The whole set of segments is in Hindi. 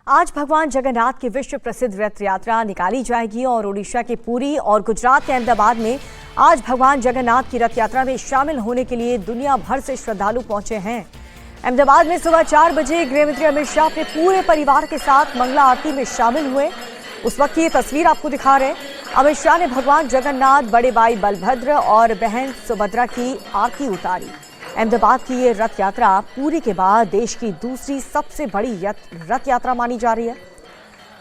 आज भगवान जगन्नाथ की विश्व प्रसिद्ध रथ यात्रा निकाली जाएगी और ओडिशा के पुरी और गुजरात के अहमदाबाद में आज भगवान जगन्नाथ की रथ यात्रा में शामिल होने के लिए दुनिया भर से श्रद्धालु पहुंचे हैं। अहमदाबाद में सुबह 4 बजे गृहमंत्री अमित शाह अपने पूरे परिवार के साथ मंगला आरती में शामिल हुए। उस वक्त की ये तस्वीर आपको दिखा रहे हैं। अमित शाह ने भगवान जगन्नाथ, बड़े भाई बलभद्र और बहन सुभद्रा की आरती उतारी। अहमदाबाद की ये रथ यात्रा पुरी के बाद देश की दूसरी सबसे बड़ी रथ यात्रा मानी जा रही है।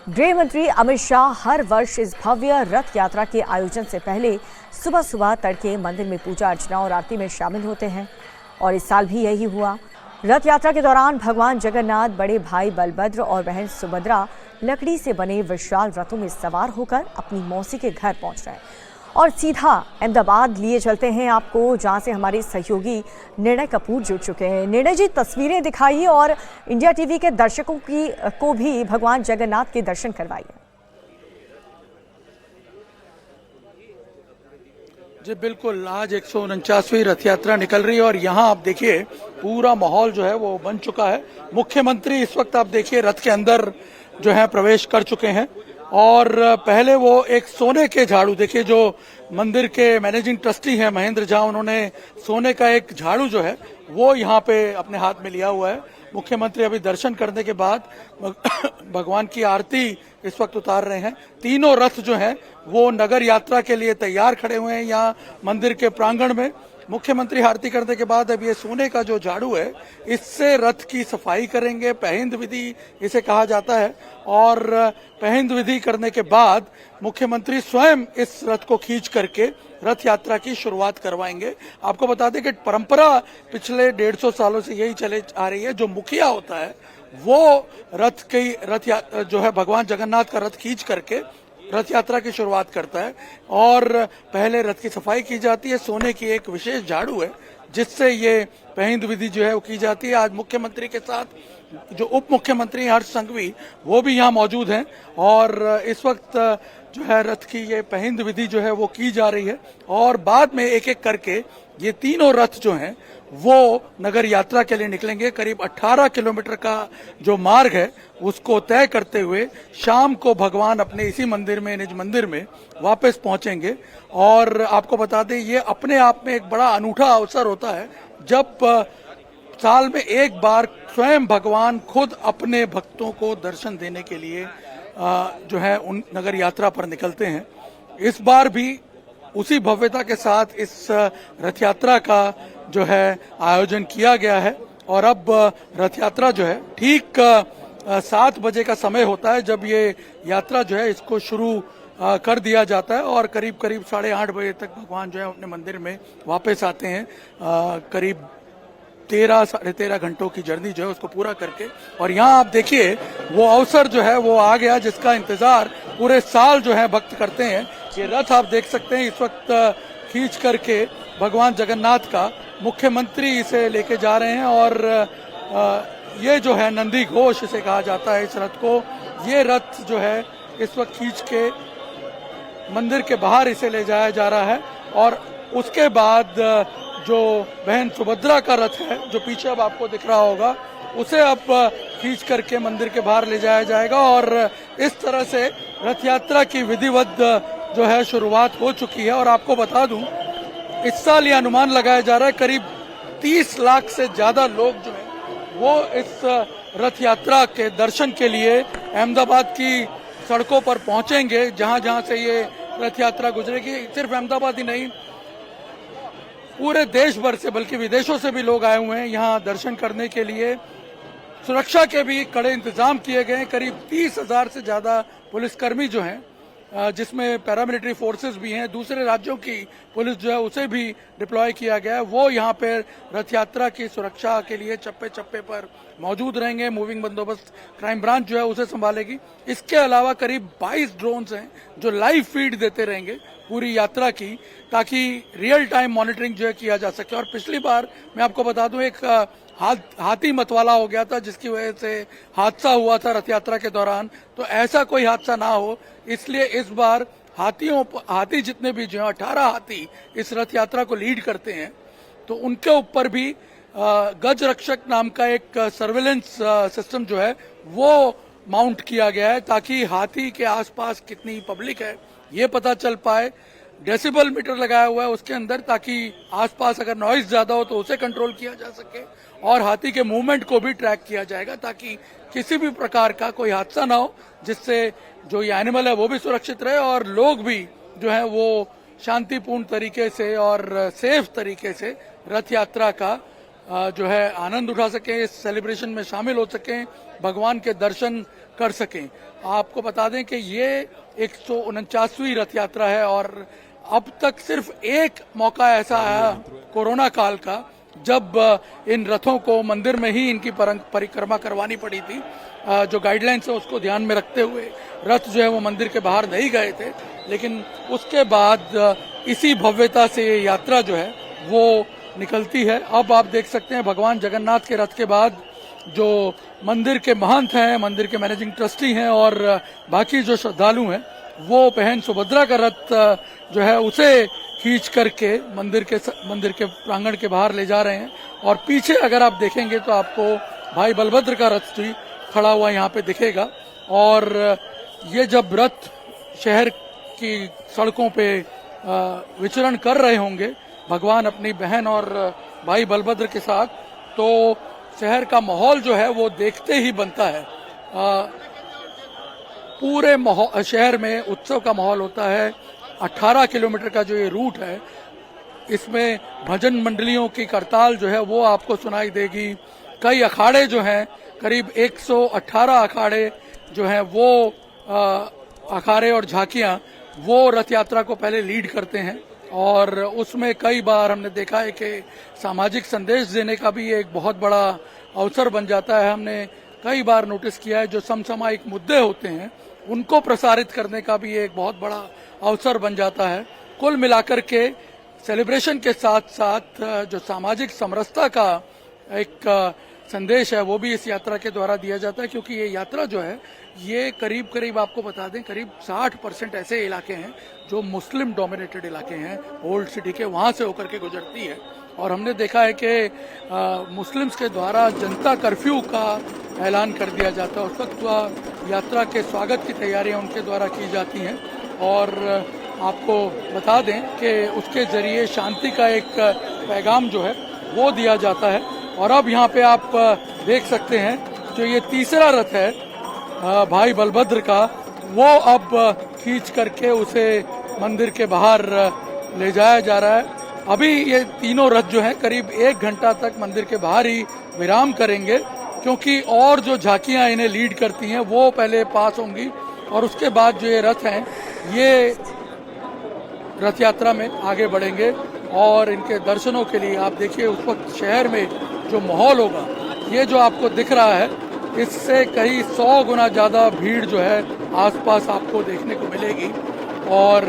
गृह मंत्री अमित शाह हर वर्ष इस भव्य रथ यात्रा के आयोजन से पहले सुबह सुबह तड़के मंदिर में पूजा अर्चना और आरती में शामिल होते हैं और इस साल भी यही हुआ। रथ यात्रा के दौरान भगवान जगन्नाथ, बड़े भाई बलभद्र और बहन सुभद्रा लकड़ी से बने विशाल रथों में सवार होकर अपनी मौसी के घर पहुंच रहे हैं और सीधा अहमदाबाद लिए चलते हैं आपको, जहां से हमारे सहयोगी निर्णय कपूर जुड़ चुके हैं। निर्णय जी, तस्वीरें दिखाइए और इंडिया टीवी के दर्शकों को भी भगवान जगन्नाथ के दर्शन करवाइए। जी बिल्कुल, आज 149वीं रथ यात्रा निकल रही है और यहाँ आप देखिए पूरा माहौल जो है वो बन चुका है। मुख्यमंत्री इस वक्त आप देखिए रथ के अंदर जो है प्रवेश कर चुके हैं और पहले वो एक सोने के झाड़ू, देखिए जो मंदिर के मैनेजिंग ट्रस्टी हैं महेंद्र झा, उन्होंने सोने का एक झाड़ू जो है वो यहाँ पे अपने हाथ में लिया हुआ है। मुख्यमंत्री अभी दर्शन करने के बाद भगवान की आरती इस वक्त उतार रहे हैं। तीनों रथ जो हैं वो नगर यात्रा के लिए तैयार खड़े हुए हैं यहाँ मंदिर के प्रांगण में। मुख्यमंत्री आरती करने के बाद अब ये सोने का जो झाड़ू है इससे रथ की सफाई करेंगे। पहंद विधि इसे कहा जाता है और पहंद विधि करने के बाद मुख्यमंत्री स्वयं इस रथ को खींच करके रथ यात्रा की शुरुआत करवाएंगे। आपको बता दें कि परंपरा पिछले 150 सालों से यही चले आ रही है। जो मुखिया होता है वो रथ जो है भगवान जगन्नाथ का रथ खींच करके रथ यात्रा की शुरुआत करता है और पहले रथ की सफाई की जाती है। सोने की एक विशेष झाड़ू है जिससे ये पहंद विधि जो है वो की जाती है। आज मुख्यमंत्री के साथ जो उप मुख्यमंत्री हर्ष संघवी वो भी यहाँ मौजूद हैं और इस वक्त जो है रथ की ये पहंद विधि जो है वो की जा रही है और बाद में एक एक करके ये तीनों रथ जो हैं वो नगर यात्रा के लिए निकलेंगे। करीब 18 किलोमीटर का जो मार्ग है उसको तय करते हुए शाम को भगवान अपने इसी मंदिर में, निज मंदिर में वापस पहुंचेंगे। और आपको बता दें ये अपने आप में एक बड़ा अनूठा अवसर होता है जब साल में एक बार स्वयं भगवान खुद अपने भक्तों को दर्शन देने के लिए जो है उन नगर यात्रा पर निकलते हैं। इस बार भी उसी भव्यता के साथ इस रथ यात्रा का जो है आयोजन किया गया है और अब रथ यात्रा जो है ठीक 7 बजे का समय होता है जब ये यात्रा जो है इसको शुरू कर दिया जाता है और करीब 8:30 बजे तक भगवान जो है अपने मंदिर में वापस आते हैं। करीब 13 साढ़े 13 घंटों की जर्नी जो है उसको पूरा करके। और यहाँ आप देखिए वो अवसर जो है वो आ गया जिसका इंतजार पूरे साल जो है भक्त करते हैं। ये रथ आप देख सकते हैं इस वक्त खींच करके भगवान जगन्नाथ का मुख्यमंत्री इसे लेके जा रहे हैं और ये जो है नंदी घोष इसे कहा जाता है इस रथ को। ये रथ जो है इस वक्त खींच के मंदिर के बाहर इसे ले जाया जा रहा है और उसके बाद जो बहन सुभद्रा का रथ है जो पीछे अब आपको दिख रहा होगा उसे अब खींच करके मंदिर के बाहर ले जाया जाएगा और इस तरह से रथ यात्रा की विधिवत जो है शुरुआत हो चुकी है। और आपको बता दूं इस साल ये अनुमान लगाया जा रहा है करीब 30 लाख से ज्यादा लोग जो है वो इस रथ यात्रा के दर्शन के लिए अहमदाबाद की सड़कों पर पहुंचेंगे। जहां जहां से ये रथ यात्रा गुजरेगी, सिर्फ अहमदाबाद ही नहीं पूरे देश भर से बल्कि विदेशों से भी लोग आए हुए हैं यहाँ दर्शन करने के लिए। सुरक्षा के भी कड़े इंतजाम किए गए हैं। करीब 30,000 से ज्यादा पुलिसकर्मी जो हैं जिसमें पैरामिलिट्री फोर्सेस भी हैं, दूसरे राज्यों की पुलिस जो है उसे भी डिप्लॉय किया गया है। वो यहाँ पे रथ यात्रा की सुरक्षा के लिए चप्पे चप्पे पर मौजूद रहेंगे। मूविंग बंदोबस्त क्राइम ब्रांच जो है उसे संभालेगी। इसके अलावा करीब 22 ड्रोन्स हैं जो लाइव फीड देते रहेंगे पूरी यात्रा की ताकि रियल टाइम मॉनिटरिंग जो है किया जा सके। और पिछली बार मैं आपको बता दूं एक हाथी मतवाला हो गया था जिसकी वजह से हादसा हुआ था रथ यात्रा के दौरान, तो ऐसा कोई हादसा ना हो इसलिए इस बार हाथी जितने भी जो है 18 हाथी इस रथ यात्रा को लीड करते हैं तो उनके ऊपर भी गज रक्षक नाम का एक सर्वेलेंस सिस्टम जो है वो माउंट किया गया है ताकि हाथी के आसपास कितनी पब्लिक है ये पता चल पाए। डेसिबल मीटर लगाया हुआ है उसके अंदर ताकि आसपास अगर नॉइज ज्यादा हो तो उसे कंट्रोल किया जा सके और हाथी के मूवमेंट को भी ट्रैक किया जाएगा ताकि किसी भी प्रकार का कोई हादसा ना हो, जिससे जो ये एनिमल है वो भी सुरक्षित रहे और लोग भी जो है वो शांतिपूर्ण तरीके से और सेफ तरीके से रथ यात्रा का जो है आनंद उठा सकें, इस सेलिब्रेशन में शामिल हो सकें, भगवान के दर्शन कर सकें। आपको बता दें कि ये 149वीं रथ यात्रा है और अब तक सिर्फ एक मौका ऐसा आया कोरोना काल का जब इन रथों को मंदिर में ही इनकी परिक्रमा करवानी पड़ी थी। जो गाइडलाइंस है उसको ध्यान में रखते हुए रथ जो है वो मंदिर के बाहर नहीं गए थे, लेकिन उसके बाद इसी भव्यता से ये यात्रा जो है वो निकलती है। अब आप देख सकते हैं भगवान जगन्नाथ के रथ के बाद जो मंदिर के महंत हैं, मंदिर के मैनेजिंग ट्रस्टी हैं और बाकी जो श्रद्धालु हैं वो बहन सुभद्रा का रथ जो है उसे खींच करके मंदिर के प्रांगण के बाहर ले जा रहे हैं। और पीछे अगर आप देखेंगे तो आपको भाई बलभद्र का रथ भी खड़ा हुआ यहाँ पे दिखेगा। और ये जब रथ शहर की सड़कों पे विचरण कर रहे होंगे भगवान अपनी बहन और भाई बलभद्र के साथ, तो शहर का माहौल जो है वो देखते ही बनता है। पूरे शहर में उत्सव का माहौल होता है। 18 किलोमीटर का जो ये रूट है इसमें भजन मंडलियों की करताल जो है वो आपको सुनाई देगी। कई अखाड़े जो हैं, करीब 118 अखाड़े जो हैं वो अखाड़े और झांकियां वो रथ यात्रा को पहले लीड करते हैं और उसमें कई बार हमने देखा है कि सामाजिक संदेश देने का भी एक बहुत बड़ा अवसर बन जाता है। हमने कई बार नोटिस किया है जो समसामयिक मुद्दे होते हैं उनको प्रसारित करने का भी एक बहुत बड़ा अवसर बन जाता है। कुल मिलाकर के सेलिब्रेशन के साथ साथ जो सामाजिक समरसता का एक संदेश है वो भी इस यात्रा के द्वारा दिया जाता है, क्योंकि ये यात्रा जो है ये करीब आपको बता दें करीब 60% ऐसे इलाके हैं जो मुस्लिम डोमिनेटेड इलाके हैं ओल्ड सिटी के, वहां से होकर के गुजरती है। और हमने देखा है कि मुस्लिम्स के द्वारा जनता कर्फ्यू का ऐलान कर दिया जाता है। उस वक्त यात्रा के स्वागत की तैयारियां उनके द्वारा की जाती हैं और आपको बता दें कि उसके जरिए शांति का एक पैगाम जो है वो दिया जाता है। और अब यहाँ पे आप देख सकते हैं जो ये तीसरा रथ है भाई बलभद्र का, वो अब खींच करके उसे मंदिर के बाहर ले जाया जा रहा है। अभी ये तीनों रथ जो हैं करीब 1 घंटा तक मंदिर के बाहर ही विराम करेंगे, क्योंकि और जो झांकियां इन्हें लीड करती हैं वो पहले पास होंगी और उसके बाद जो ये रथ हैं ये रथ यात्रा में आगे बढ़ेंगे। और इनके दर्शनों के लिए आप देखिए उस वक्त शहर में जो माहौल होगा, ये जो आपको दिख रहा है इससे कई 100 गुना ज्यादा भीड़ जो है आसपास आपको देखने को मिलेगी। और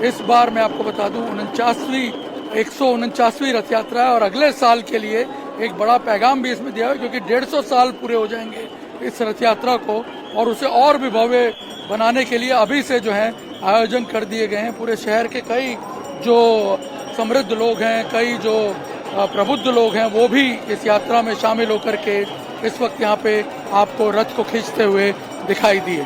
इस बार मैं आपको बता दूं 149वीं रथ यात्रा है और अगले साल के लिए एक बड़ा पैगाम भी इसमें दिया है, क्योंकि 150 साल पूरे हो जाएंगे इस रथ यात्रा को और उसे और भी भव्य बनाने के लिए अभी से जो है आयोजन कर दिए गए हैं। पूरे शहर के कई जो समृद्ध लोग हैं, कई जो प्रबुद्ध लोग हैं वो भी इस यात्रा में शामिल होकर के इस वक्त यहाँ पे आपको रथ को खींचते हुए दिखाई दिए।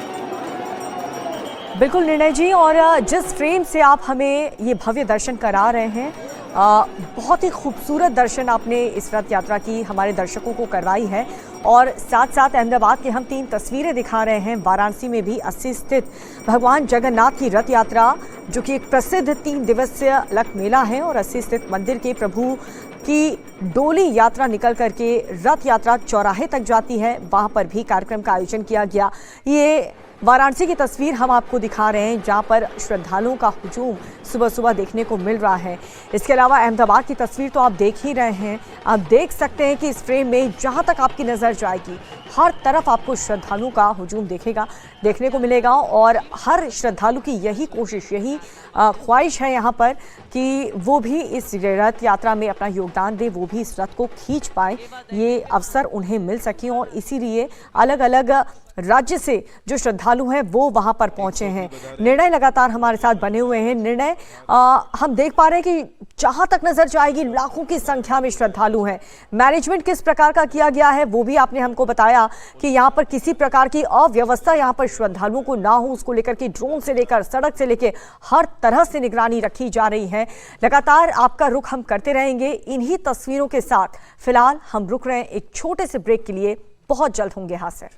बिल्कुल निर्णय जी, और जिस फ्रेम से आप हमें ये भव्य दर्शन करा रहे हैं, बहुत ही खूबसूरत दर्शन आपने इस रथ यात्रा की हमारे दर्शकों को करवाई है। और साथ साथ अहमदाबाद की हम 3 तस्वीरें दिखा रहे हैं। वाराणसी में भी 80 स्थित भगवान जगन्नाथ की रथ यात्रा, जो कि एक प्रसिद्ध 3 दिवसीय लक मेला है, और 80 स्थित मंदिर के प्रभु की डोली यात्रा निकल करके रथ यात्रा चौराहे तक जाती है। वहां पर भी कार्यक्रम का आयोजन किया गया। ये वाराणसी की तस्वीर हम आपको दिखा रहे हैं, जहां पर श्रद्धालुओं का हुजूम सुबह सुबह देखने को मिल रहा है। इसके अलावा अहमदाबाद की तस्वीर तो आप देख ही रहे हैं। आप देख सकते हैं कि इस फ्रेम में जहां तक आपकी नज़र जाएगी हर तरफ आपको श्रद्धालुओं का हुजूम देखने को मिलेगा। और हर श्रद्धालु की यही कोशिश, यही ख्वाहिश है यहाँ पर कि वो भी इस रथ यात्रा में अपना योगदान दे, वो भी इस रथ को खींच पाए, ये अवसर उन्हें मिल सके। और इसीलिए अलग अलग राज्य से जो श्रद्धालु हैं वो वहां पर पहुंचे हैं। निर्णय लगातार हमारे साथ बने हुए हैं। निर्णय हम देख पा रहे हैं कि जहां तक नजर जाएगी लाखों की संख्या में श्रद्धालु हैं। मैनेजमेंट किस प्रकार का किया गया है वो भी आपने हमको बताया कि यहाँ पर किसी प्रकार की अव्यवस्था यहाँ पर श्रद्धालुओं को ना हो, उसको लेकर के ड्रोन से लेकर सड़क से लेकर हर तरह से निगरानी रखी जा रही है। लगातार आपका रुख हम करते रहेंगे इन्हीं तस्वीरों के साथ। फिलहाल हम रुक रहे हैं एक छोटे से ब्रेक के लिए, बहुत जल्द होंगे हाजिर।